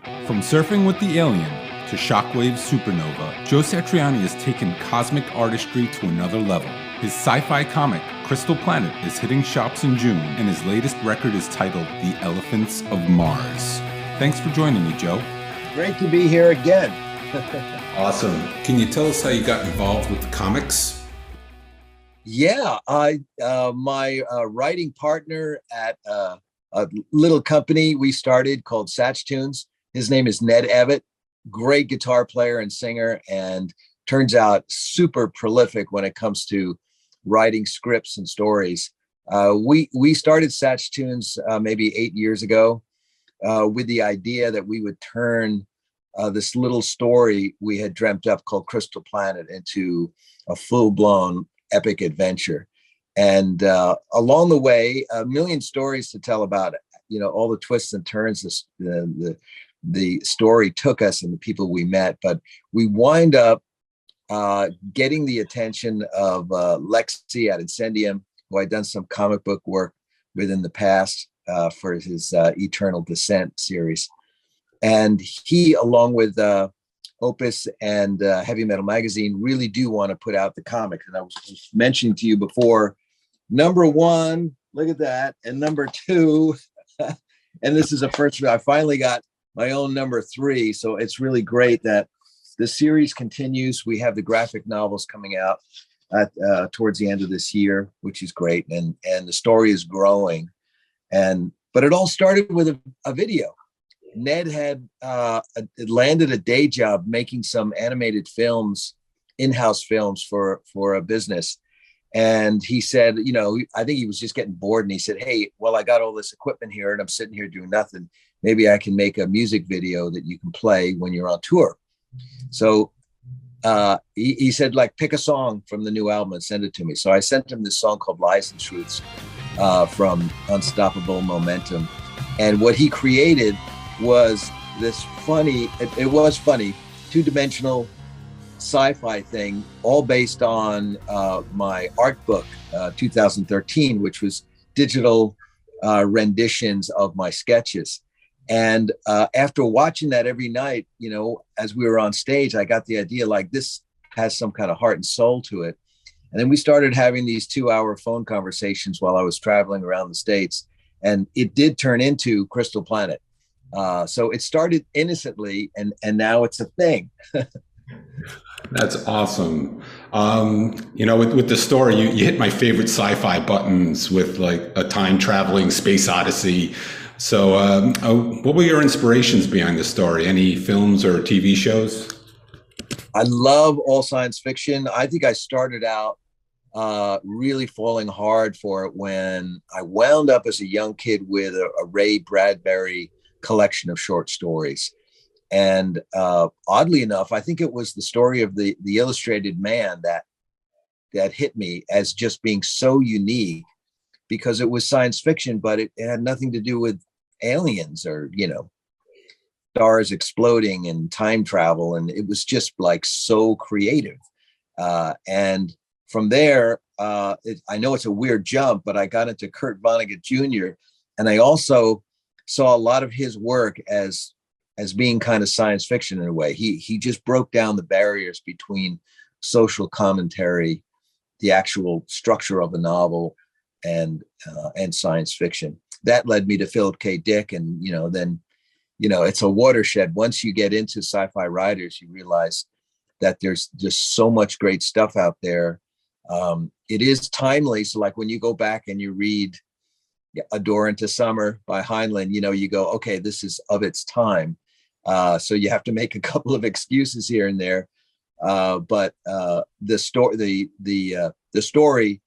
From surfing with the alien to shockwave supernova, Joe Satriani has taken cosmic artistry to another level. His sci-fi comic, Crystal Planet, is hitting shops in June, and his latest record is titled The Elephants of Mars. Thanks for joining me, Joe. Great to be here again. Awesome. Can you tell us how you got involved with the comics? Yeah, my writing partner at a little company we started called Satriani. His name is Ned Evett, great guitar player and singer, and turns out super prolific when it comes to writing scripts and stories. We started Satriani maybe 8 years ago with the idea that we would turn this little story we had dreamt up called Crystal Planet into a full-blown epic adventure. And along the way, a million stories to tell about it. You know, all the twists and turns the story took us and the people we met. But we wind up getting the attention of Lexi at Incendium, who I'd done some comic book work with in the past for his Eternal Descent series. And he, along with Opus and Heavy Metal Magazine, really do want to put out the comic. And I was mentioning to you before, number one, look at that. And number two, and this is a first, I finally got my own number three. So it's really great that the series continues. We have the graphic novels coming out towards the end of this year, which is great. And the story is growing. But it all started with a video. Ned had landed a day job making some animated films, in-house films for a business. And he said, you know, I think he was just getting bored. And he said, hey, well, I got all this equipment here and I'm sitting here doing nothing. Maybe I can make a music video that you can play when you're on tour. So he said, like, pick a song from the new album and send it to me. So I sent him this song called Lies and Truths from Unstoppable Momentum. And what he created was this funny, it was funny, two-dimensional sci-fi thing, all based on my art book, 2013, which was digital renditions of my sketches. And after watching that every night, you know, as we were on stage, I got the idea, like, this has some kind of heart and soul to it. And then we started having these 2-hour phone conversations while I was traveling around the States. And it did turn into Crystal Planet. So it started innocently, and now it's a thing. That's awesome. You know, with the story, you hit my favorite sci-fi buttons with, like, a time traveling space odyssey. So what were your inspirations behind the story? Any films or TV shows? I love all science fiction. I think I started out really falling hard for it when I wound up as a young kid with a Ray Bradbury collection of short stories. And oddly enough, I think it was the story of the Illustrated Man that hit me as just being so unique, because it was science fiction, but it had nothing to do with aliens or, you know, stars exploding and time travel. And it was just, like, so creative. And from there, I know it's a weird jump, but I got into Kurt Vonnegut Jr. And I also saw a lot of his work as being kind of science fiction in a way. He just broke down the barriers between social commentary, the actual structure of a novel, and science fiction. That led me to Philip K. Dick. And, you know, then, you know, it's a watershed. Once you get into sci-fi writers, you realize that there's just so much great stuff out there. It is timely. So, like, when you go back and you read A Door into Summer by Heinlein, you know, you go, okay, this is of its time. So you have to make a couple of excuses here and there. But the story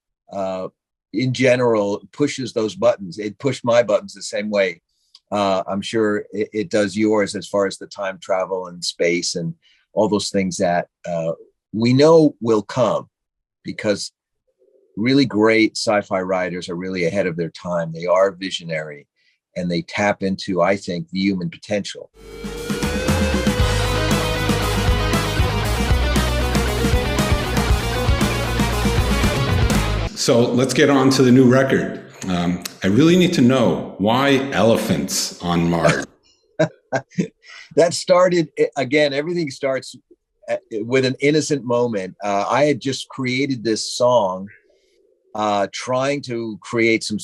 in general pushes those buttons. It pushed my buttons the same way. I'm sure it does yours, as far as the time travel and space and all those things that we know will come, because really great sci-fi writers are really ahead of their time. They are visionary, and they tap into, I think, the human potential. So let's get on to the new record. I really need to know, why elephants on Mars? That started again. Everything starts with an innocent moment. I had just created this song, trying to create some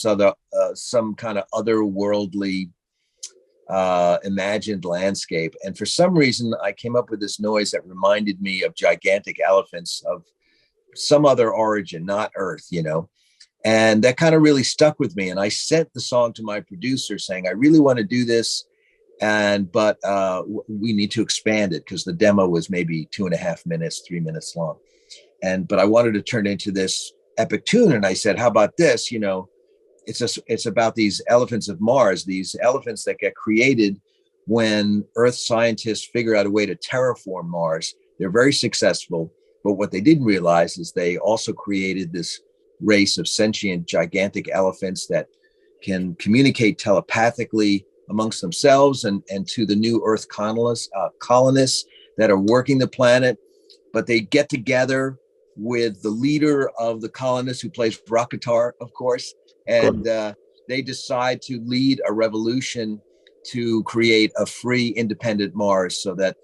kind of otherworldly, imagined landscape. And for some reason, I came up with this noise that reminded me of gigantic elephants of some other origin, not Earth, And that kind of really stuck with me. And I sent the song to my producer saying, I really want to do this. But we need to expand it because the demo was maybe 2.5 minutes, 3 minutes long. But I wanted to turn it into this epic tune. And I said, how about this? It's about these elephants of Mars, these elephants that get created when Earth scientists figure out a way to terraform Mars. They're very successful. But what they didn't realize is they also created this race of sentient, gigantic elephants that can communicate telepathically amongst themselves and to the new Earth colonists that are working the planet. But they get together with the leader of the colonists, who plays rock guitar, of course, and they decide to lead a revolution to create a free, independent Mars so that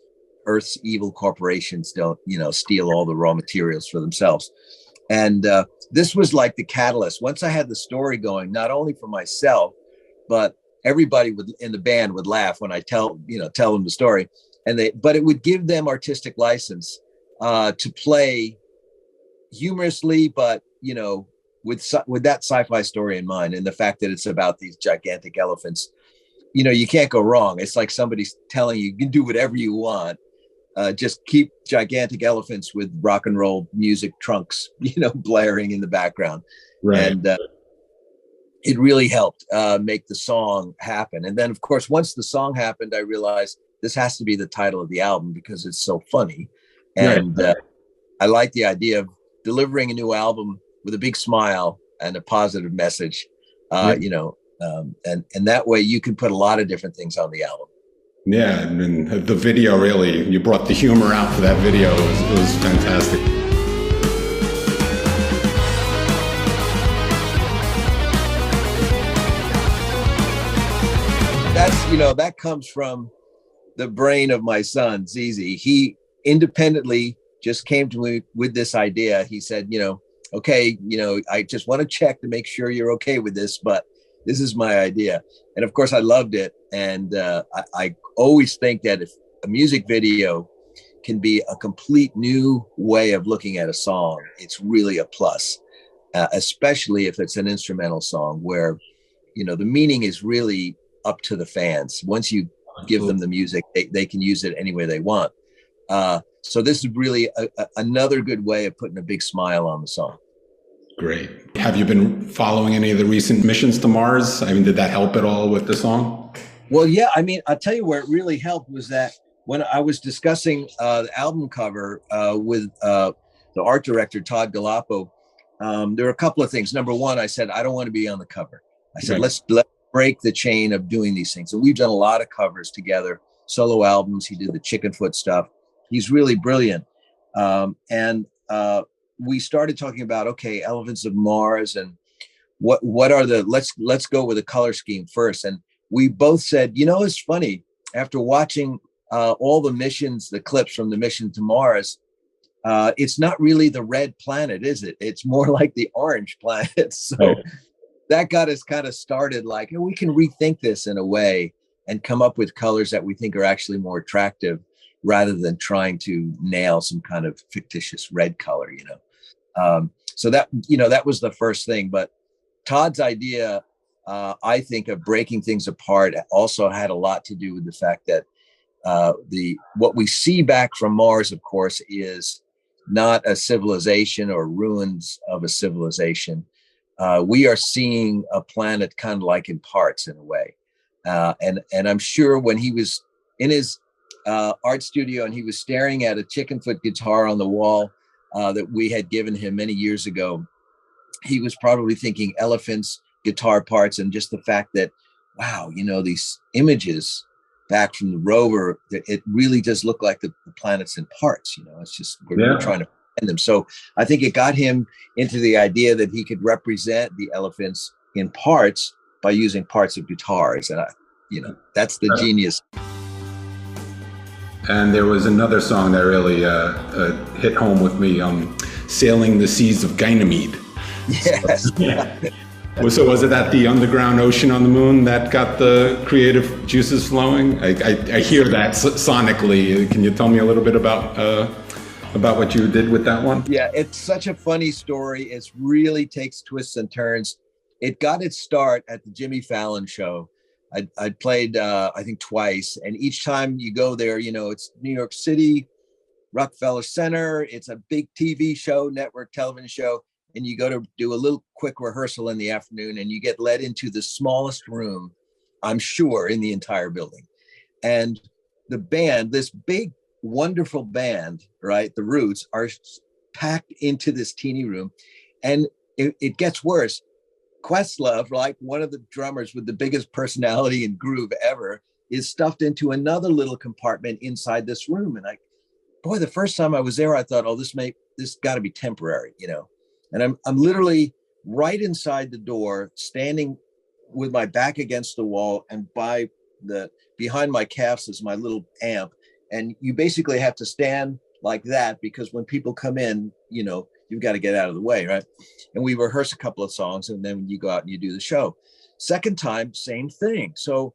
Earth's evil corporations don't, steal all the raw materials for themselves. And this was like the catalyst. Once I had the story going, not only for myself, but everybody in the band would laugh when I tell them the story, but it would give them artistic license to play humorously, but with that sci-fi story in mind, and the fact that it's about these gigantic elephants. You can't go wrong. It's like somebody's telling you can do whatever you want. Just keep gigantic elephants with rock and roll music trunks, blaring in the background. Right. And it really helped make the song happen. And then, of course, once the song happened, I realized this has to be the title of the album because it's so funny. And I like the idea of delivering a new album with a big smile and a positive message, and that way you can put a lot of different things on the album. Yeah, and the video, really, you brought the humor out for that video. It was fantastic. That comes from the brain of my son, Zizi. He independently just came to me with this idea. He said, okay, I just want to check to make sure you're okay with this, but this is my idea. And of course I loved it. And I always think that if a music video can be a complete new way of looking at a song, it's really a plus, especially if it's an instrumental song where, the meaning is really up to the fans. Once you give them the music, they can use it any way they want. So this is really another good way of putting a big smile on the song. Great. Have you been following any of the recent missions to Mars? Did that help at all with the song? Well, yeah. I'll tell you where it really helped was that when I was discussing the album cover with the art director, Todd Gallopo, there were a couple of things. Number one, I said, I don't want to be on the cover. I said, let's break the chain of doing these things. And we've done a lot of covers together, solo albums. He did the Chickenfoot stuff. He's really brilliant. We started talking about, okay, elephants of Mars, and what are let's go with a color scheme first. And we both said, it's funny, after watching all the missions, the clips from the mission to Mars, it's not really the red planet, is it? It's more like the orange planet. So that got us kind of started like, we can rethink this in a way and come up with colors that we think are actually more attractive rather than trying to nail some kind of fictitious red color, So that was the first thing. But Todd's idea, I think, of breaking things apart also had a lot to do with the fact that what we see back from Mars, of course, is not a civilization or ruins of a civilization. We are seeing a planet kind of like in parts, in a way. And I'm sure when he was in his art studio and he was staring at a Chickenfoot guitar on the wall that we had given him many years ago, he was probably thinking elephants, guitar parts, and just the fact that, wow, these images back from the rover, it really does look like the planet's in parts. It's just we're trying to find them. So I think it got him into the idea that he could represent the elephants in parts by using parts of guitars, and that's the genius. And there was another song that really hit home with me, Sailing the Seas of Ganymede. Yes. So, yeah. So was it at the underground ocean on the moon that got the creative juices flowing? I hear that sonically. Can you tell me a little bit about what you did with that one? Yeah, it's such a funny story. It really takes twists and turns. It got its start at the Jimmy Fallon show. I played, I think, twice. And each time you go there, you know, it's New York City, Rockefeller Center. It's a big TV show, network television show. And you go to do a little quick rehearsal in the afternoon and you get led into the smallest room, I'm sure, in the entire building. And the band, this big, wonderful band, right? The Roots are packed into this teeny room. And it gets worse. Questlove, like one of the drummers with the biggest personality and groove ever, is stuffed into another little compartment inside this room. And boy, the first time I was there, I thought, oh, this got to be temporary, you know. And I'm literally right inside the door, standing with my back against the wall, and behind my calves is my little amp. And you basically have to stand like that because when people come in, you know, you've got to get out of the way, right? And we rehearse a couple of songs, and then you go out and you do the show. Second time, same thing. So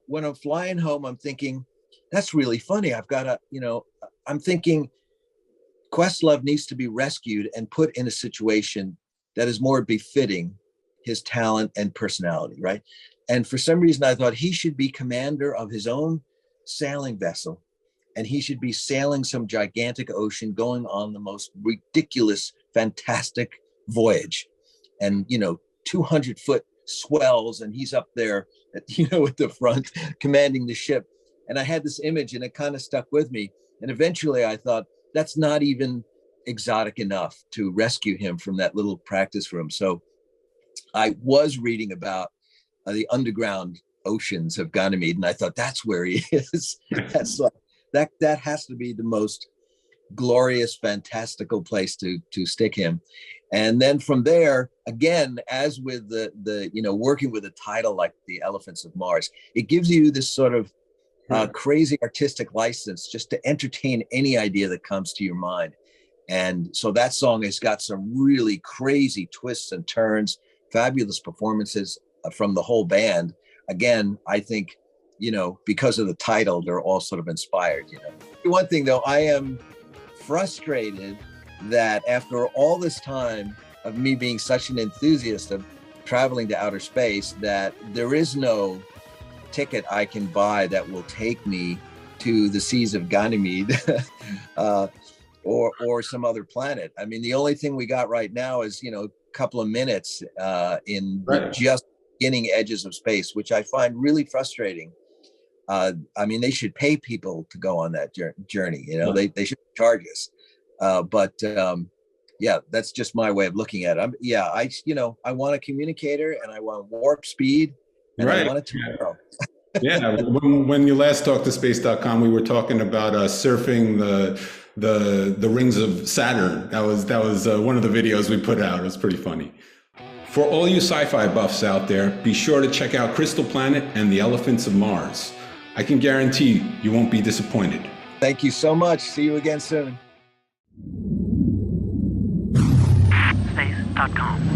when I'm flying home, I'm thinking, that's really funny. I've got to, you know, I'm thinking Questlove needs to be rescued and put in a situation that is more befitting his talent and personality, right? And for some reason, I thought he should be commander of his own sailing vessel, and he should be sailing some gigantic ocean, going on the most ridiculous, fantastic voyage. And, you know, 200-foot swells, and he's up there, you know, at the front, commanding the ship. And I had this image, and it kind of stuck with me. And eventually I thought, that's not even exotic enough to rescue him from that little practice room. So I was reading about the underground oceans of Ganymede, and I thought, that's where he is. That's like, that has to be the most glorious, fantastical place to stick him. And then from there, again, as with the you know, working with a title like The Elephants of Mars, it gives you this sort of crazy artistic license just to entertain any idea that comes to your mind. And so that song has got some really crazy twists and turns, fabulous performances from the whole band. Again, I think, you know, because of the title, they're all sort of inspired, you know. One thing though, I am frustrated that after all this time of me being such an enthusiast of traveling to outer space, that there is no ticket I can buy that will take me to the seas of Ganymede or some other planet. I mean, the only thing we got right now is, you know, a couple of minutes in the just beginning edges of space, which I find really frustrating. I mean, they should pay people to go on that journey, you know, they should charge us. But yeah, that's just my way of looking at it. I want a communicator, and I want warp speed, and I want it tomorrow. Yeah, when you last talked to Space.com, we were talking about surfing the rings of Saturn. That was one of the videos we put out. It was pretty funny. For all you sci-fi buffs out there, be sure to check out Crystal Planet and the Elephants of Mars. I can guarantee you won't be disappointed. Thank you so much. See you again soon. Space.com.